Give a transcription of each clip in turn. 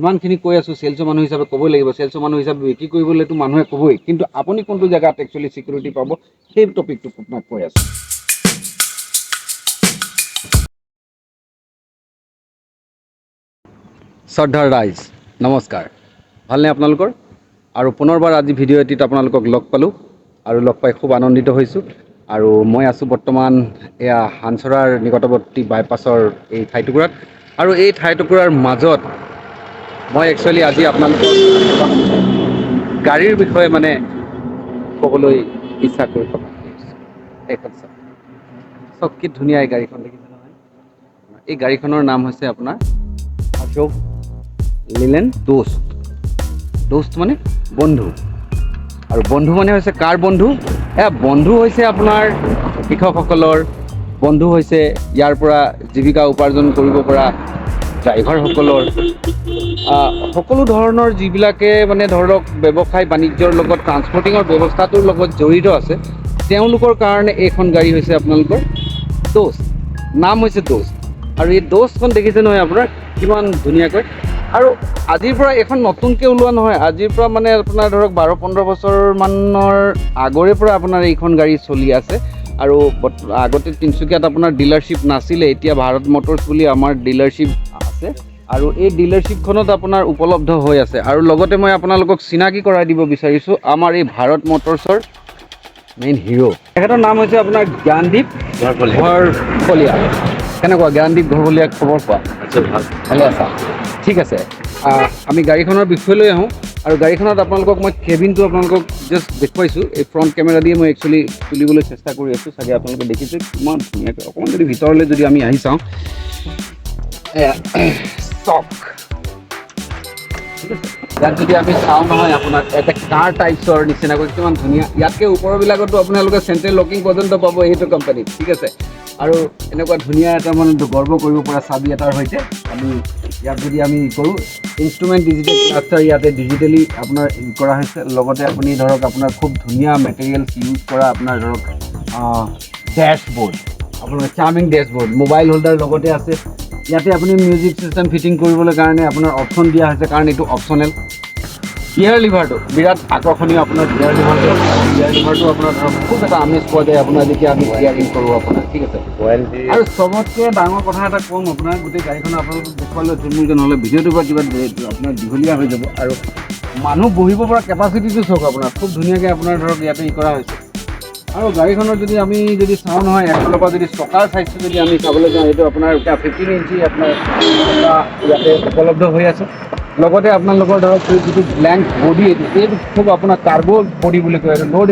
ইমানখিনি কৈ আছোঁ চেলছৰ মানুহ হিচাপে ক'বই লাগিব, চেলছৰ মানুহ হিচাপে বিক্ৰী কৰিবলৈতো মানুহে ক'বই, কিন্তু আপুনি কোনটো জেগাত একচুৱেলি ছিকিউৰিটি পাব সেই টপিকটো আপোনাক কৈ আছোঁ। শ্ৰদ্ধাৰ ৰাইজ নমস্কাৰ, ভালনে আপোনালোকৰ? আৰু পুনৰবাৰ আজি ভিডিঅ' এটিত আপোনালোকক লগ পালোঁ আৰু লগ পাই খুব আনন্দিত হৈছোঁ। আৰু মই আছোঁ বৰ্তমান এয়া হানচৰাৰ নিকটৱৰ্তী বাইপাছৰ এই ঠাইটুকুৰাত, আৰু এই ঠাইটুকুৰাৰ মাজত মই একচুৱেলি আজি আপোনালোকক গাড়ীৰ বিষয়ে মানে ক'বলৈ ইচ্ছা কৰি থকা এইখন চাওক কি ধুনীয়া এই গাড়ীখন দেখিছে নহয়। এই গাড়ীখনৰ নাম হৈছে আপোনাৰ অশোক লেলেণ্ড দোস্ত। দোস্ত মানে বন্ধু, আৰু বন্ধু মানে হৈছে কাৰ বন্ধু? বন্ধু হৈছে আপোনাৰ কৃষকসকলৰ বন্ধু, হৈছে ইয়াৰ পৰা জীৱিকা উপাৰ্জন কৰিব পৰা ড্ৰাইভাৰসকলৰ, সকলো ধৰণৰ যিবিলাকে মানে ধৰক ব্যৱসায় বাণিজ্যৰ লগত ট্ৰান্সপৰ্টিঙৰ ব্যৱস্থাটোৰ লগত জড়িত আছে, তেওঁলোকৰ কাৰণে এইখন গাড়ী হৈছে আপোনালোকৰ দোস্ত। নাম হৈছে দোস্ত, আৰু এই দোস্তখন দেখিছে নহয় আপোনাৰ কিমান ধুনীয়াকৈ। আৰু আজিৰ পৰা এখন নতুনকৈ ওলোৱা নহয়, আজিৰ পৰা মানে আপোনাৰ ধৰক 12-15 বছৰমানৰ আগৰে পৰা আপোনাৰ এইখন গাড়ী চলি আছে। আৰু আগতে তিনিচুকীয়াত আপোনাৰ ডিলাৰশ্বিপ নাছিলে, এতিয়া ভাৰত মটৰ্ছ বুলি আমাৰ ডিলাৰশ্বিপ আছে, আৰু এই ডিলাৰশ্বিপখনত আপোনাৰ উপলব্ধ হৈ আছে। আৰু লগতে মই আপোনালোকক চিনাকি কৰাই দিব বিচাৰিছোঁ আমাৰ এই ভাৰত মটৰ্ছৰ মেইন হিৰ'। তেখেতৰ নাম হৈছে আপোনাৰ জ্ঞানদীপ ঘৰফলীয়া। কেনেকুৱা জ্ঞানদীপ ঘৰফলীয়া, খবৰ পোৱা? ভালে আছা? ঠিক আছে, আমি গাড়ীখনৰ বিষয়লৈ আহোঁ। আৰু গাড়ীখনত আপোনালোকক মই কেবিনটো আপোনালোকক জাষ্ট দেখুৱাইছোঁ, এই ফ্ৰণ্ট কেমেৰা দিয়ে মই একচুৱেলি তুলিবলৈ চেষ্টা কৰি আছোঁ। চাগে আপোনালোকে দেখিছে কিমান ধুনীয়াকৈ। অকণমান যদি ভিতৰলৈ যদি আমি আহি চাওঁ, চক ঠিক আছে, ইয়াত যদি আমি চাওঁ নহয় আপোনাৰ এটা কাৰ টাইপছৰ নিচিনাকৈ কিমান ধুনীয়া। ইয়াতকৈ ওপৰবিলাকতো আপোনালোকে চেণ্ট্ৰেল লকিং পৰ্যন্ত পাব সেইটো কোম্পানীত, ঠিক আছে। আৰু এনেকুৱা ধুনীয়া এটা মানে গৰ্ব কৰিব পৰা চাবি এটাৰ সৈতে আমি ইয়াত যদি আমি কৰোঁ, ইনষ্ট্ৰুমেণ্ট ডিজিটেল ক্লাষ্টাৰ ইয়াতে ডিজিটেলি আপোনাৰ কৰা হৈছে। লগতে আপুনি ধৰক আপোনাৰ খুব ধুনীয়া মেটেৰিয়েলছ ইউজ কৰা আপোনাৰ ধৰক ডেছবৰ্ড, আপোনাৰ চাৰ্মিং ডেছবৰ্ড, মোবাইল হোল্ডাৰ লগতে আছে। ইয়াতে আপুনি মিউজিক চিষ্টেম ফিটিং কৰিবলৈ কাৰণে আপোনাৰ অপশ্যন দিয়া হৈছে, কাৰণ এইটো অপশ্যনেল। গিয়াৰ লিভাৰটো বিৰাট আকৰ্ষণীয়, আপোনাৰ গিয়াৰ লিভাৰটো আপোনাৰ ধৰক খুব এটা আমেজ পোৱা যায় আপোনাৰ যেতিয়া আমি গিয়াৰিং কৰোঁ আপোনাৰ, ঠিক আছে। আৰু চবতকৈ ডাঙৰ কথা এটা ক'ম, আপোনাৰ গোটেই গাড়ীখন আপোনালোকক দেখুৱালৈ থুলমূলকৈ, নহ'লে ভিডিঅ'টোৰ পৰা কিবা আপোনাৰ দীঘলীয়া হৈ যাব। আৰু মানুহ বহিব পৰা কেপাচিটিটো চাওক আপোনাৰ, খুব ধুনীয়াকৈ আপোনাৰ ধৰক ইয়াতে কৰা হৈছে। আৰু গাড়ীখনৰ যদি আমি যদি চাওঁ নহয়, এফালৰ পৰা যদি চকাৰ চাইজটো যদি আমি চাবলৈ যাওঁ, এইটো আপোনাৰ এতিয়া 15 ইঞ্চি আপোনাৰ ইয়াতে উপলব্ধ হৈ আছে। লগতে আপোনালোকৰ ধৰক যিটো ব্লেংক বডি, এইটো খুব আপোনাৰ কাৰ্গো বডি বুলি কয়, এইটো ল'ড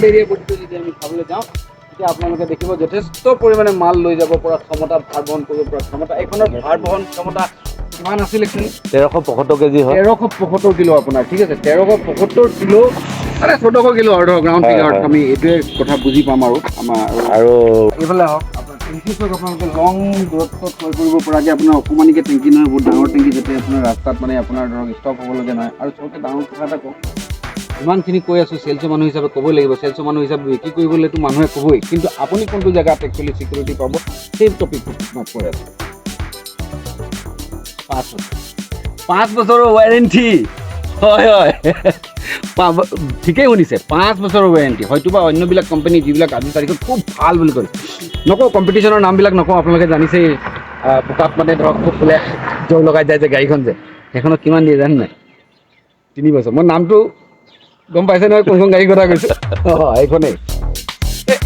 এৰিয়া বডিটো যদি আমি চাবলৈ যাওঁ, তেতিয়া আপোনালোকে দেখিব যথেষ্ট পৰিমাণে মাল লৈ যাব পৰা ক্ষমতা, ভাৰ বহন কৰিব পৰা ক্ষমতা। এইখনৰ ভাৰ বহন ক্ষমতা কিমান আছিল এক্সুৱেলি? 1375 কেজি হয়, 1375 কিলো আপোনাৰ, ঠিক আছে। 1375 কিলো মানে 1400 কিলো আৰু ধৰক গ্ৰাউণ্ড ফিগাৰত আমি এইটোৱে কথা বুজি পাম। আৰু আমাৰ আৰু এইফালে হওক আপোনাৰ টেংকি চক, আপোনালোকে লং দূৰত্বত হৈ পৰিব পৰাকৈ আপোনাৰ অকণমানিকৈ টেংকি নহয়, বহুত ডাঙৰ টেংকি, যাতে আপোনাৰ ৰাস্তাত মানে আপোনাৰ ধৰক ষ্টপ হ'বলগীয়া নহয়। আৰু চবতকৈ ডাঙৰ কথা এটা কওঁ, ইমানখিনি কৈ আছোঁ চেলছৰ মানুহ হিচাপে ক'বই লাগিব, চেলছৰ মানুহ হিচাপে বিক্ৰী কৰিবলৈতো মানুহে ক'বই, কিন্তু আপুনি কোনটো জেগাত একচুৱেলি ছিকিউৰিটি পাব সেই টপিকটো মই কৈ আছোঁ। 5 বছৰৰ ৱাৰেণ্টি, হয় হয়, ঠিকেই শুনিছে, 5 বছৰৰ ৱাৰেণ্টি। হয়তো বা অন্যবিলাক কোম্পানী যিবিলাক আজিৰ তাৰিখত খুব ভাল বুলি কয়, নকওঁ কম্পিটিশ্যনৰ নামবিলাক নকওঁ, আপোনালোকে জানিছেই। বোকাত মানে ধৰক খুব ফুলে জোৰ লগাই যায় যে গাড়ীখন যে, সেইখনত কিমান দিয়ে জানে নাই? 3 বছৰ। মই নামটো গম পাইছে নহয় কোনখন গাড়ীৰ কথা কৈছোঁ? এইখনেই।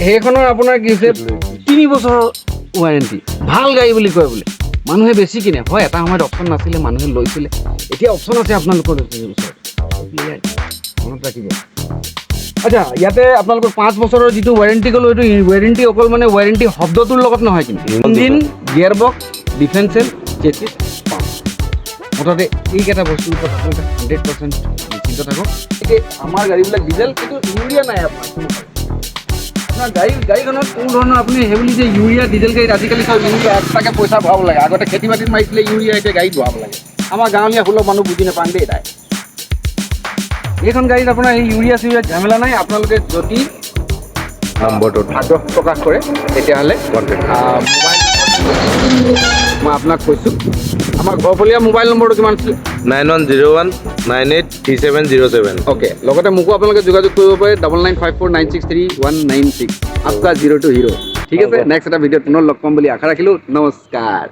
সেইখনৰ আপোনাৰ কি হৈছে 3 বছৰৰ ৱাৰেণ্টি, ভাল গাড়ী বুলি কয় বোলে। মানুহে বেছি কিনে, হয় এটা সময়ত অপশ্যন নাছিলে, মানুহে লৈছিলে, এতিয়া অপশ্যন আছে আপোনালোকৰ ওচৰত, মনত ৰাখিব। আচ্ছা, ইয়াতে আপোনালোকৰ 5 বছৰৰ যিটো ৱাৰেণ্টি ক'লোঁ, এইটো ৱাৰেণ্টি অকল মানে ৱাৰেণ্টি শব্দটোৰ লগত নহয়, কিন্তু engine, gear box, differential, chassis, pump, মুঠতে এইকেইটা বস্তুৰ ওপৰত আপোনালোকে 100% নিশ্চিন্ত থাকক। এতিয়া আমাৰ গাড়ীবিলাক ডিজেল, কিন্তু ইউৰিয়া নাই আপোনাৰ গাড়ীখনত কোনো ধৰণৰ আপুনি সেইবুলি যে ইউৰিয়া ডিজেল গাড়ীত আজিকালি চব ইউৰিয়া এক্সট্ৰাকৈ পইচা ভৰাব লাগে। আগতে খেতি বাতিত মাৰিছিলে ইউৰিয়া, এতিয়া গাড়ীত ভৰাব লাগে। আমাৰ গাঁৱলীয়া সুলভ মানুহ বুজি নাপায় দেই তাই। এইখন গাড়ীত আপোনাৰ এই ইউৰিয়া চিউৰিয়া ঝামেলা নাই। আপোনালোকে যদি নম্বৰটোত আগ্ৰহ প্ৰকাশ কৰে তেতিয়াহ'লে মোবাইল মই আপোনাক কৈছোঁ আমাৰ ঘৰফলীয়া মোবাইল নম্বৰটো কিমান আছিলে 9101983707 অ'কে লগতে মোকো আপোনালোকে যোগাযোগ কৰিব পাৰে 9954963196 आपका 0 to hero ঠিক আছে নেক্সট এটা ভিডিঅ'ত পুনৰ লগ পাম বুলি আশা ৰাখিলোঁ নমস্কাৰ